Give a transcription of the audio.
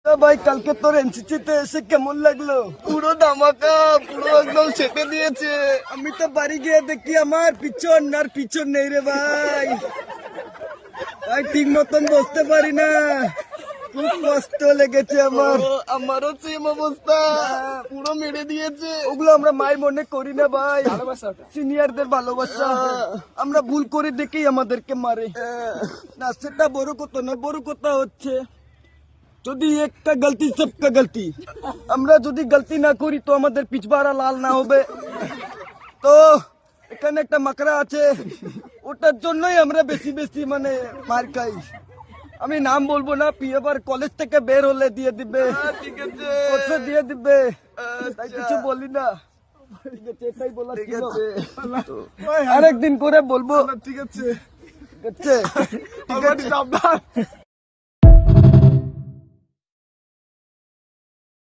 ভাই কালকে তোর এনসিসিতে এসে কেমন লাগলো? পুরো ধামাকা, পুরো একদম চেপে দিয়েছে। আমি তো বাড়ি গিয়ে দেখি আমার পিছন আর পিছন নেই রে ভাই। ভাই ঠিক মতন বসতে পারি না, খুব কষ্ট লেগেছে আমার। আমারও সেম অবস্থা, পুরো মেরে দিয়েছে। ওগুলো আমরা মায়ের মনে করি না ভাই, সিনিয়রদের ভালোবাসা আমরা ভুল করে দেখেই আমাদেরকে মারে। না সেটা বড় কথা না, বড় কথা হচ্ছে যদি একটা গলতি সবকা গলতি, আমরা যদি গলতি না করি তো আমাদের পিছবাড়া লাল না হবে। তো এখানে একটা মাকড়া আছে, ওটার জন্যই আমরা বেশি বেশি মানে মার খাই। আমি নাম বলবো না, এবার কলেজ থেকে বের হলে দিয়ে দিবে, ঠিক আছে, কোর্সে দিয়ে দিবে, তাই কিছু বলি না। ঠিক আছে, এটাই বলা ঠিক ছিল। আছে। আরেকদিন করে বলবো। ঠিক আছে, ঠিক আছে, ঠিক আছে।